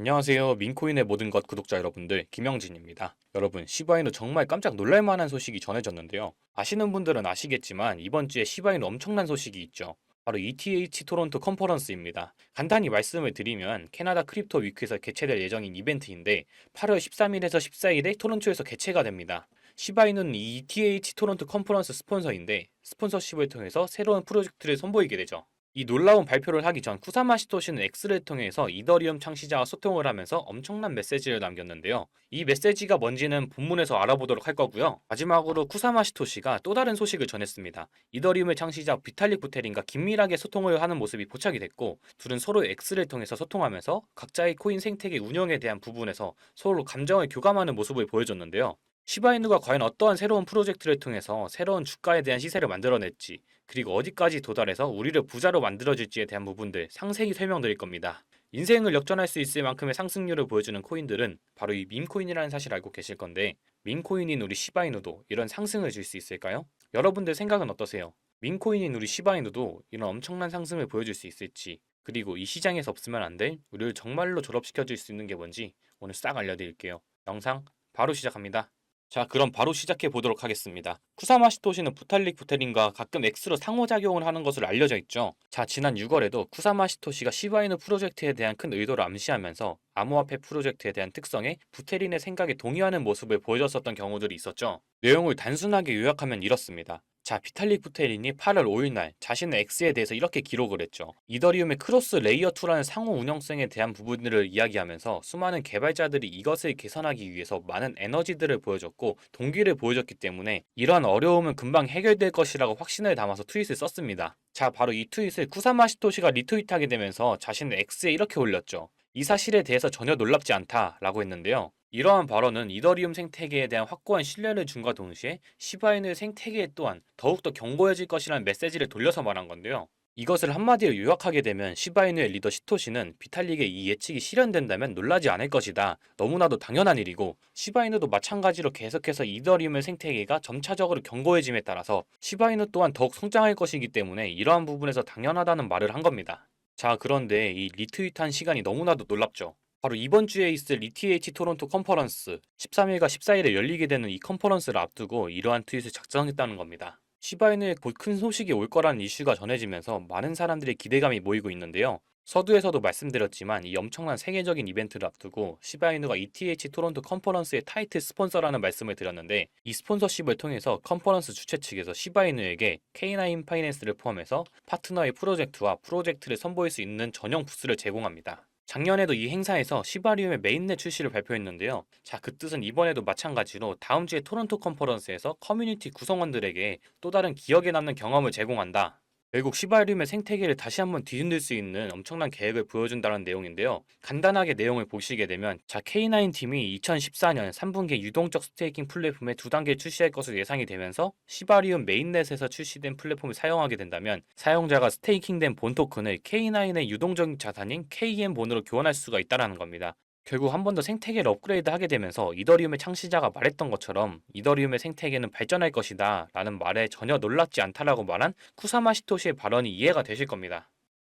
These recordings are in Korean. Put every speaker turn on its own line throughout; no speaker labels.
안녕하세요. 민코인의 모든 것 구독자 여러분들, 김영진입니다. 여러분, 시바이누 정말 깜짝 놀랄만한 소식이 전해졌는데요. 아시는 분들은 아시겠지만 이번 주에 시바이누 엄청난 소식이 있죠. 바로 ETH 토론토 컨퍼런스입니다. 간단히 말씀을 드리면 캐나다 크립토 위크에서 개최될 예정인 이벤트인데 8월 13일에서 14일에 토론토에서 개최가 됩니다. 시바이누는 이 ETH 토론토 컨퍼런스 스폰서인데 스폰서십을 통해서 새로운 프로젝트를 선보이게 되죠. 이 놀라운 발표를 하기 전 쿠사마 시토시는 X를 통해서 이더리움 창시자와 소통을 하면서 엄청난 메시지를 남겼는데요. 이 메시지가 뭔지는 본문에서 알아보도록 할 거고요. 마지막으로 쿠사마 시토시가 또 다른 소식을 전했습니다. 이더리움의 창시자 비탈릭 부테린과 긴밀하게 소통을 하는 모습이 포착이 됐고, 둘은 서로 X를 통해서 소통하면서 각자의 코인 생태계 운영에 대한 부분에서 서로 감정을 교감하는 모습을 보여줬는데요. 시바이누가 과연 어떠한 새로운 프로젝트를 통해서 새로운 주가에 대한 시세를 만들어낼지, 그리고 어디까지 도달해서 우리를 부자로 만들어줄지에 대한 부분들 상세히 설명드릴 겁니다. 인생을 역전할 수 있을 만큼의 상승률을 보여주는 코인들은 바로 이 밈코인이라는 사실을 알고 계실 건데, 밈코인인 우리 시바이누도 이런 상승을 줄 수 있을까요? 여러분들 생각은 어떠세요? 밈코인인 우리 시바이누도 이런 엄청난 상승을 보여줄 수 있을지, 그리고 이 시장에서 없으면 안 될 우리를 정말로 졸업시켜줄 수 있는 게 뭔지 오늘 싹 알려드릴게요. 영상 바로 시작합니다. 자, 그럼 바로 시작해 보도록 하겠습니다. 쿠사마 시토시는 부탈릭 부테린과 가끔 X로 상호작용을 하는 것으로 알려져 있죠. 자, 지난 6월에도 쿠사마 시토시가 시바이누 프로젝트에 대한 큰 의도를 암시하면서 암호화폐 프로젝트에 대한 특성에 부테린의 생각에 동의하는 모습을 보여줬었던 경우들이 있었죠. 내용을 단순하게 요약하면 이렇습니다. 자, 비탈릭 부테린이 8월 5일 날 자신의 X에 대해서 이렇게 기록을 했죠. 이더리움의 크로스 레이어 2라는 상호 운영성에 대한 부분들을 이야기하면서 수많은 개발자들이 이것을 개선하기 위해서 많은 에너지들을 보여줬고 동기를 보여줬기 때문에 이러한 어려움은 금방 해결될 것이라고 확신을 담아서 트윗을 썼습니다. 자, 바로 이 트윗을 쿠사마 시토시가 리트윗하게 되면서 자신의 X에 이렇게 올렸죠. 이 사실에 대해서 전혀 놀랍지 않다라고 했는데요. 이러한 발언은 이더리움 생태계에 대한 확고한 신뢰를 준과 동시에 시바이누 생태계 또한 더욱더 견고해질 것이라는 메시지를 돌려서 말한 건데요. 이것을 한마디로 요약하게 되면 시바이누의 리더 시토시는 비탈릭의 이 예측이 실현된다면 놀라지 않을 것이다. 너무나도 당연한 일이고 시바이누도 마찬가지로 계속해서 이더리움의 생태계가 점차적으로 견고해짐에 따라서 시바이누 또한 더욱 성장할 것이기 때문에 이러한 부분에서 당연하다는 말을 한 겁니다. 자, 그런데 이 리트윗한 시간이 너무나도 놀랍죠. 바로 이번 주에 있을 ETH 토론토 컨퍼런스 13일과 14일에 열리게 되는 이 컨퍼런스를 앞두고 이러한 트윗을 작성했다는 겁니다. 시바이누에 곧 큰 소식이 올 거라는 이슈가 전해지면서 많은 사람들의 기대감이 모이고 있는데요. 서두에서도 말씀드렸지만 이 엄청난 세계적인 이벤트를 앞두고 시바이누가 ETH 토론토 컨퍼런스의 타이틀 스폰서라는 말씀을 드렸는데, 이 스폰서십을 통해서 컨퍼런스 주최 측에서 시바이누에게 K9 파이낸스를 포함해서 파트너의 프로젝트와 프로젝트를 선보일 수 있는 전용 부스를 제공합니다. 작년에도 이 행사에서 시바리움의 메인넷 출시를 발표했는데요. 자, 그 뜻은 이번에도 마찬가지로 다음 주에 토론토 컨퍼런스에서 커뮤니티 구성원들에게 또 다른 기억에 남는 경험을 제공한다. 결국 시바리움의 생태계를 다시 한번 뒤흔들 수 있는 엄청난 계획을 보여준다는 내용인데요. 간단하게 내용을 보시게 되면, 자, K9 팀이 2014년 3분기에 유동적 스테이킹 플랫폼의 두 단계를 출시할 것으로 예상이 되면서 시바리움 메인넷에서 출시된 플랫폼을 사용하게 된다면 사용자가 스테이킹된 본 토큰을 K9의 유동적 자산인 KM 본으로 교환할 수가 있다는 겁니다. 결국 한 번 더 생태계를 업그레이드하게 되면서 이더리움의 창시자가 말했던 것처럼 이더리움의 생태계는 발전할 것이다 라는 말에 전혀 놀랍지 않다라고 말한 쿠사마 시토시의 발언이 이해가 되실 겁니다.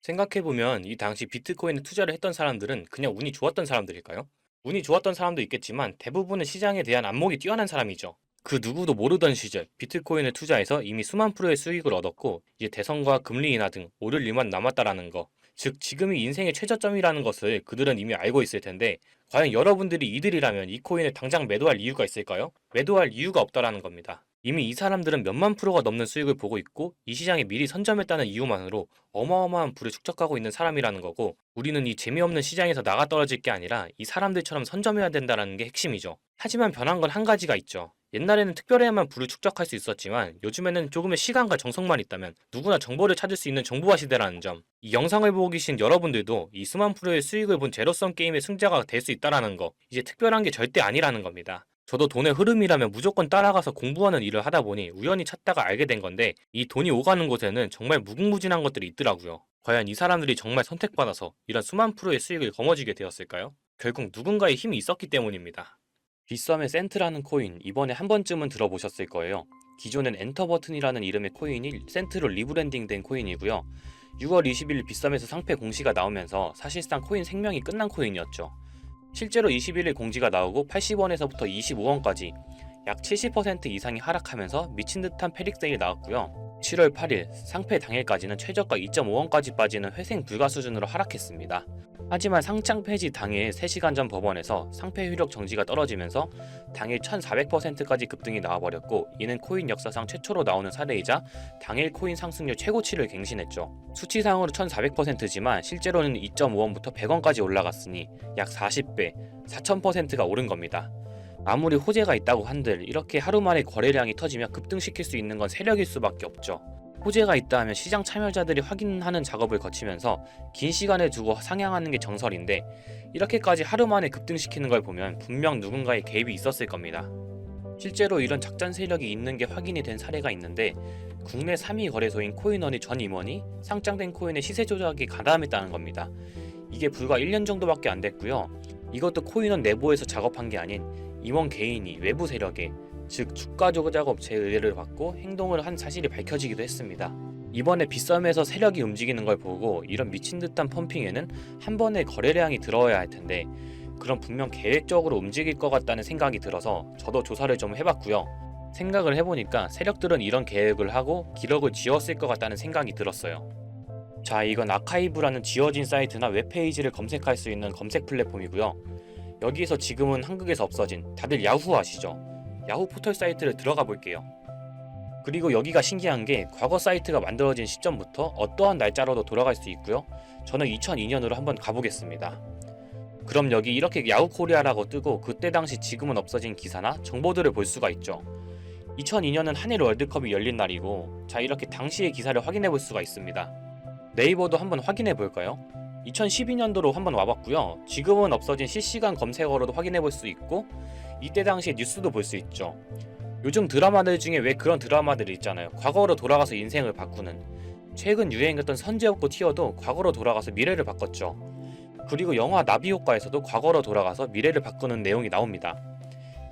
생각해보면 이 당시 비트코인에 투자를 했던 사람들은 그냥 운이 좋았던 사람들일까요? 운이 좋았던 사람도 있겠지만 대부분은 시장에 대한 안목이 뛰어난 사람이죠. 그 누구도 모르던 시절 비트코인을 투자해서 이미 수만 프로의 수익을 얻었고 이제 대선과 금리 인하 등 오를 일만 남았다라는 거, 즉 지금이 인생의 최저점이라는 것을 그들은 이미 알고 있을 텐데, 과연 여러분들이 이들이라면 이 코인을 당장 매도할 이유가 있을까요? 매도할 이유가 없다라는 겁니다. 이미 이 사람들은 몇만 프로가 넘는 수익을 보고 있고 이 시장에 미리 선점했다는 이유만으로 어마어마한 부를 축적하고 있는 사람이라는 거고, 우리는 이 재미없는 시장에서 나가 떨어질 게 아니라 이 사람들처럼 선점해야 된다는 게 핵심이죠. 하지만 변한 건 한 가지가 있죠. 옛날에는 특별해야만 부를 축적할 수 있었지만 요즘에는 조금의 시간과 정성만 있다면 누구나 정보를 찾을 수 있는 정보화 시대라는 점, 이 영상을 보고 계신 여러분들도 이 수만 프로의 수익을 본 제로섬 게임의 승자가 될 수 있다는 거, 이제 특별한 게 절대 아니라는 겁니다. 저도 돈의 흐름이라면 무조건 따라가서 공부하는 일을 하다 보니 우연히 찾다가 알게 된 건데, 이 돈이 오가는 곳에는 정말 무궁무진한 것들이 있더라고요. 과연 이 사람들이 정말 선택받아서 이런 수만 프로의 수익을 거머쥐게 되었을까요? 결국 누군가의 힘이 있었기 때문입니다. 빗썸의 센트라는 코인, 이번에 한 번쯤은 들어보셨을 거예요. 기존엔 엔터 버튼이라는 이름의 코인이 센트로 리브랜딩된 코인이고요. 6월 20일 빗썸에서 상패 공시가 나오면서 사실상 코인 생명이 끝난 코인이었죠. 실제로 21일 공지가 나오고 80원에서부터 25원까지 약 70% 이상이 하락하면서 미친 듯한 패닉 세일이 나왔고요. 7월 8일 상패 당일까지는 최저가 2.5원까지 빠지는 회생 불가 수준으로 하락했습니다. 하지만 상장 폐지 당일 3시간 전 법원에서 상패 효력 정지가 떨어지면서 당일 1400%까지 급등이 나와버렸고, 이는 코인 역사상 최초로 나오는 사례이자 당일 코인 상승률 최고치를 갱신했죠. 수치상으로 1400%지만 실제로는 2.5원부터 100원까지 올라갔으니 약 40배, 4000%가 오른 겁니다. 아무리 호재가 있다고 한들 이렇게 하루 만에 거래량이 터지면 급등시킬 수 있는 건 세력일 수밖에 없죠. 호재가 있다 하면 시장 참여자들이 확인하는 작업을 거치면서 긴 시간을 두고 상향하는 게 정설인데, 이렇게까지 하루 만에 급등시키는 걸 보면 분명 누군가의 개입이 있었을 겁니다. 실제로 이런 작전 세력이 있는 게 확인이 된 사례가 있는데, 국내 3위 거래소인 코인원이 전 임원이 상장된 코인의 시세 조작에 가담했다는 겁니다. 이게 불과 1년 정도밖에 안 됐고요. 이것도 코인원 내부에서 작업한 게 아닌 임원 개인이 외부 세력에, 즉 주가 조작 업체의 의뢰를 받고 행동을 한 사실이 밝혀지기도 했습니다. 이번에 빗썸에서 세력이 움직이는 걸 보고 이런 미친 듯한 펌핑에는 한 번에 거래량이 들어와야 할 텐데, 그럼 분명 계획적으로 움직일 것 같다는 생각이 들어서 저도 조사를 좀 해봤고요. 생각을 해보니까 세력들은 이런 계획을 하고 기록을 지웠을 것 같다는 생각이 들었어요. 자, 이건 아카이브라는 지워진 사이트나 웹페이지를 검색할 수 있는 검색 플랫폼이고요. 여기에서 지금은 한국에서 없어진, 다들 야후 아시죠? 야후 포털 사이트를 들어가 볼게요. 그리고 여기가 신기한 게 과거 사이트가 만들어진 시점부터 어떠한 날짜로도 돌아갈 수 있고요. 저는 2002년으로 한번 가보겠습니다. 그럼 여기 이렇게 야후 코리아라고 뜨고 그때 당시 지금은 없어진 기사나 정보들을 볼 수가 있죠. 2002년은 한일 월드컵이 열린 날이고, 자, 이렇게 당시의 기사를 확인해 볼 수가 있습니다. 네이버도 한번 확인해 볼까요? 2012년도로 한번 와봤고요. 지금은 없어진 실시간 검색어로도 확인해 볼 수 있고, 이때 당시의 뉴스도 볼 수 있죠. 요즘 드라마들 중에 왜 그런 드라마들이 있잖아요. 과거로 돌아가서 인생을 바꾸는. 최근 유행했던 선제op고 티어도 과거로 돌아가서 미래를 바꿨죠. 그리고 영화 나비효과에서도 과거로 돌아가서 미래를 바꾸는 내용이 나옵니다.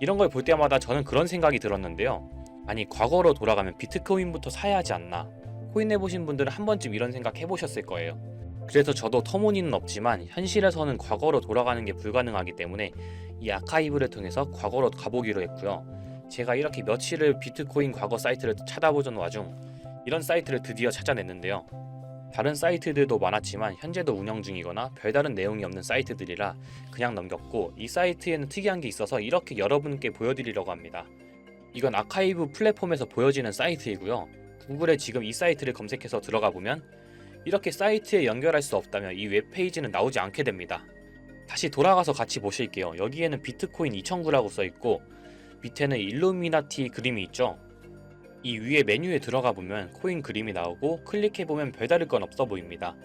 이런 걸 볼 때마다 저는 그런 생각이 들었는데요. 아니, 과거로 돌아가면 비트코인부터 사야 하지 않나? 코인 해보신 분들은 한 번쯤 이런 생각 해보셨을 거예요. 그래서 저도 터무니는 없지만 현실에서는 과거로 돌아가는 게 불가능하기 때문에 이 아카이브를 통해서 과거로 가보기로 했고요. 제가 이렇게 며칠을 비트코인 과거 사이트를 찾아보던 와중 이런 사이트를 드디어 찾아냈는데요. 다른 사이트들도 많았지만 현재도 운영 중이거나 별다른 내용이 없는 사이트들이라 그냥 넘겼고, 이 사이트에는 특이한 게 있어서 이렇게 여러분께 보여드리려고 합니다. 이건 아카이브 플랫폼에서 보여지는 사이트이고요. 구글에 지금 이 사이트를 검색해서 들어가 보면 이렇게 사이트에 연결할 수 없다면 이 웹페이지는 나오지 않게 됩니다. 다시 돌아가서 같이 보실게요. 여기에는 비트코인 2009라고 써있고 밑에는 일루미나티 그림이 있죠. 이 위에 메뉴에 들어가 보면 코인 그림이 나오고 클릭해보면 별다를 건 없어 보입니다.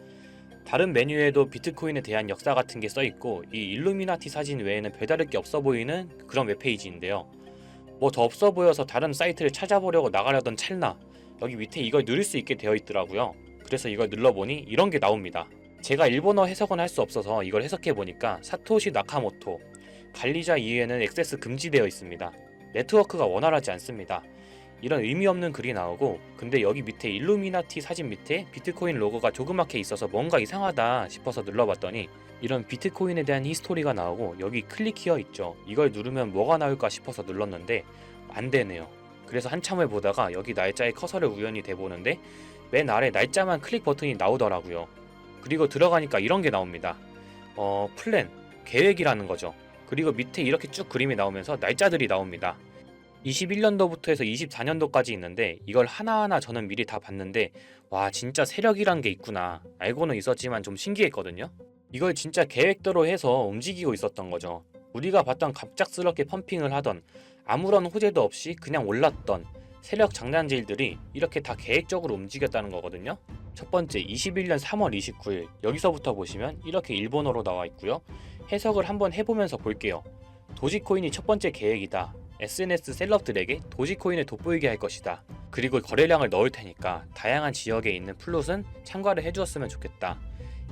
다른 메뉴에도 비트코인에 대한 역사 같은 게 써있고, 이 일루미나티 사진 외에는 별다를 게 없어 보이는 그런 웹페이지인데요. 뭐 더 없어 보여서 다른 사이트를 찾아보려고 나가려던 찰나 여기 밑에 이걸 누를 수 있게 되어 있더라고요. 그래서 이걸 눌러보니 이런 게 나옵니다. 제가 일본어 해석은 할 수 없어서 이걸 해석해보니까 사토시 나카모토, 관리자 이외에는 액세스 금지되어 있습니다. 네트워크가 원활하지 않습니다. 이런 의미 없는 글이 나오고, 근데 여기 밑에 일루미나티 사진 밑에 비트코인 로고가 조그맣게 있어서 뭔가 이상하다 싶어서 눌러봤더니 이런 비트코인에 대한 히스토리가 나오고, 여기 클릭 히어 있죠. 이걸 누르면 뭐가 나올까 싶어서 눌렀는데 안 되네요. 그래서 한참을 보다가 여기 날짜에 커서를 우연히 대보는데 맨 아래 날짜만 클릭 버튼이 나오더라고요. 그리고 들어가니까 이런 게 나옵니다. 플랜, 계획이라는 거죠. 그리고 밑에 이렇게 쭉 그림이 나오면서 날짜들이 나옵니다. 21년도부터 해서 24년도까지 있는데 이걸 하나하나 저는 미리 다 봤는데, 와, 진짜 세력이란 게 있구나. 알고는 있었지만 좀 신기했거든요. 이걸 진짜 계획대로 해서 움직이고 있었던 거죠. 우리가 봤던 갑작스럽게 펌핑을 하던, 아무런 호재도 없이 그냥 올랐던 세력 장난질들이 이렇게 다 계획적으로 움직였다는 거거든요. 첫 번째, 21년 3월 29일 여기서부터 보시면 이렇게 일본어로 나와 있고요. 해석을 한번 해보면서 볼게요. 도지코인이 첫 번째 계획이다. SNS 셀럽들에게 도지코인을 돋보이게 할 것이다. 그리고 거래량을 넣을 테니까 다양한 지역에 있는 플롯은 참가를 해주었으면 좋겠다.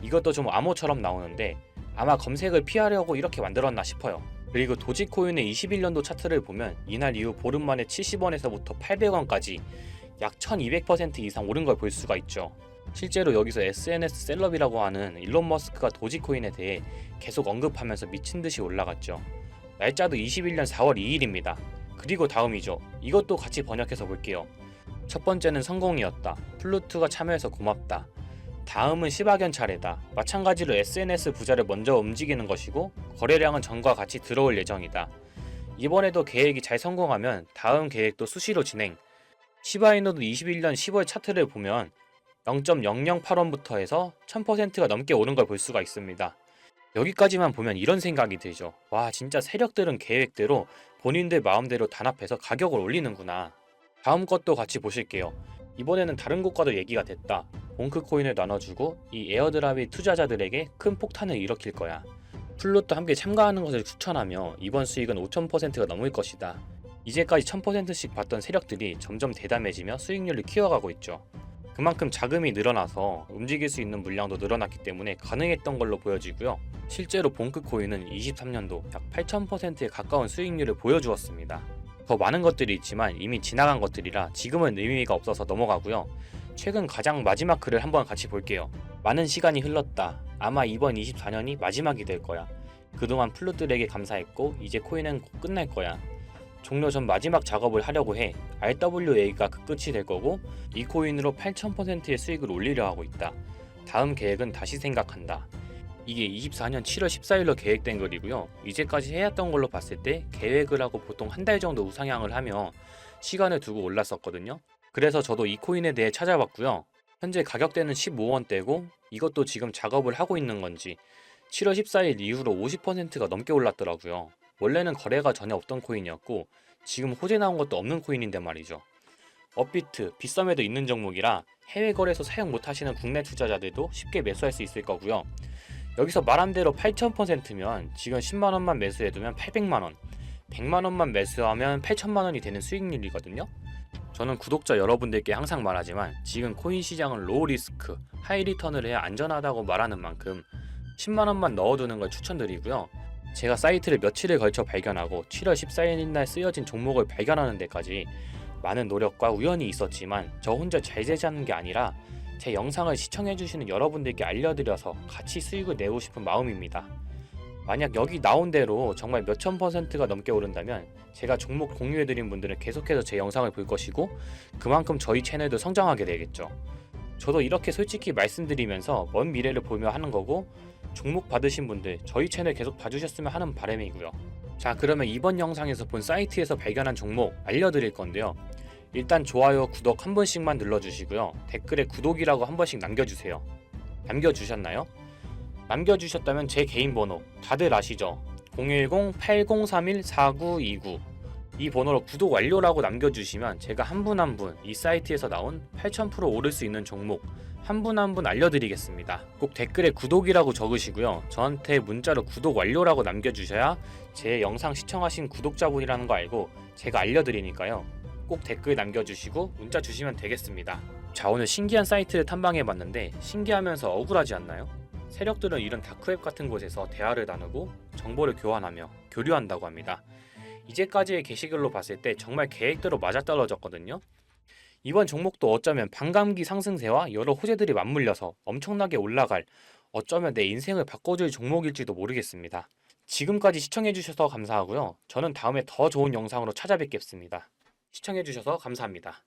이것도 좀 암호처럼 나오는데 아마 검색을 피하려고 이렇게 만들었나 싶어요. 그리고 도지코인의 21년도 차트를 보면 이날 이후 보름 만에 70원에서부터 800원까지 약 1200% 이상 오른 걸 볼 수가 있죠. 실제로 여기서 SNS 셀럽이라고 하는 일론 머스크가 도지코인에 대해 계속 언급하면서 미친듯이 올라갔죠. 날짜도 21년 4월 2일입니다. 그리고 다음이죠. 이것도 같이 번역해서 볼게요. 첫 번째는 성공이었다. 플루트가 참여해서 고맙다. 다음은 시바견 차례다. 마찬가지로 SNS 부자를 먼저 움직이는 것이고 거래량은 전과 같이 들어올 예정이다. 이번에도 계획이 잘 성공하면 다음 계획도 수시로 진행. 시바이노도 21년 10월 차트를 보면 0.008원부터 해서 1000%가 넘게 오른 걸 볼 수가 있습니다. 여기까지만 보면 이런 생각이 들죠. 와, 진짜 세력들은 계획대로 본인들 마음대로 단합해서 가격을 올리는구나. 다음 것도 같이 보실게요. 이번에는 다른 곳과도 얘기가 됐다. 봉크 코인을 나눠주고 이 에어드랍이 투자자들에게 큰 폭탄을 일으킬 거야. 플롯도 함께 참가하는 것을 추천하며 이번 수익은 5000%가 넘을 것이다. 이제까지 1000%씩 받던 세력들이 점점 대담해지며 수익률을 키워가고 있죠. 그만큼 자금이 늘어나서 움직일 수 있는 물량도 늘어났기 때문에 가능했던 걸로 보여지고요. 실제로 봉크코인은 23년도 약 8000%에 가까운 수익률을 보여주었습니다. 더 많은 것들이 있지만 이미 지나간 것들이라 지금은 의미가 없어서 넘어가고요. 최근 가장 마지막 글을 한번 같이 볼게요. 많은 시간이 흘렀다. 아마 이번 24년이 마지막이 될 거야. 그동안 플룻들에게 감사했고 이제 코인은 곧 끝날 거야. 종료 전 마지막 작업을 하려고 해. RWA가 그 끝이 될 거고 이 코인으로 8000%의 수익을 올리려 하고 있다. 다음 계획은 다시 생각한다. 이게 24년 7월 14일로 계획된 글이고요. 이제까지 해왔던 걸로 봤을 때 계획을 하고 보통 한 달 정도 우상향을 하며 시간을 두고 올랐었거든요. 그래서 저도 이 코인에 대해 찾아봤고요. 현재 가격대는 15원대고 이것도 지금 작업을 하고 있는 건지 7월 14일 이후로 50%가 넘게 올랐더라고요. 원래는 거래가 전혀 없던 코인이었고 지금 호재 나온 것도 없는 코인인데 말이죠. 업비트, 빗썸에도 있는 종목이라 해외 거래소 사용 못하시는 국내 투자자들도 쉽게 매수할 수 있을 거고요. 여기서 말한 대로 8000%면 지금 10만원만 매수해두면 800만원, 100만원만 매수하면 8천만원이 되는 수익률이거든요. 저는 구독자 여러분들께 항상 말하지만 지금 코인 시장은 로우 리스크, 하이 리턴을 해야 안전하다고 말하는 만큼 10만원만 넣어두는 걸 추천드리고요. 제가 사이트를 며칠을 걸쳐 발견하고 7월 14일날 쓰여진 종목을 발견하는 데까지 많은 노력과 우연이 있었지만 저 혼자 잘 되자는 게 아니라 제 영상을 시청해주시는 여러분들께 알려드려서 같이 수익을 내고 싶은 마음입니다. 만약 여기 나온 대로 정말 몇천 %가 넘게 오른다면 제가 종목 공유해드린 분들은 계속해서 제 영상을 볼 것이고 그만큼 저희 채널도 성장하게 되겠죠. 저도 이렇게 솔직히 말씀드리면서 먼 미래를 보며 하는 거고 종목 받으신 분들 저희 채널 계속 봐주셨으면 하는 바람이고요. 자, 그러면 이번 영상에서 본 사이트에서 발견한 종목 알려드릴 건데요. 일단 좋아요, 구독 한 번씩만 눌러주시고요. 댓글에 구독이라고 한 번씩 남겨주세요. 남겨주셨나요? 남겨주셨다면 제 개인 번호 다들 아시죠? 010-8031-4929 이 번호로 구독 완료라고 남겨주시면 제가 한 분 한 분 이 사이트에서 나온 8000% 오를 수 있는 종목 한 분 한 분 알려드리겠습니다. 꼭 댓글에 구독이라고 적으시고요. 저한테 문자로 구독 완료라고 남겨주셔야 제 영상 시청하신 구독자분이라는 거 알고 제가 알려드리니까요. 꼭 댓글 남겨주시고 문자 주시면 되겠습니다. 자, 오늘 신기한 사이트를 탐방해봤는데 신기하면서 억울하지 않나요? 세력들은 이런 다크웹 같은 곳에서 대화를 나누고 정보를 교환하며 교류한다고 합니다. 이제까지의 게시글로 봤을 때 정말 계획대로 맞아떨어졌거든요. 이번 종목도 어쩌면 반감기 상승세와 여러 호재들이 맞물려서 엄청나게 올라갈, 어쩌면 내 인생을 바꿔줄 종목일지도 모르겠습니다. 지금까지 시청해주셔서 감사하고요. 저는 다음에 더 좋은 영상으로 찾아뵙겠습니다. 시청해주셔서 감사합니다.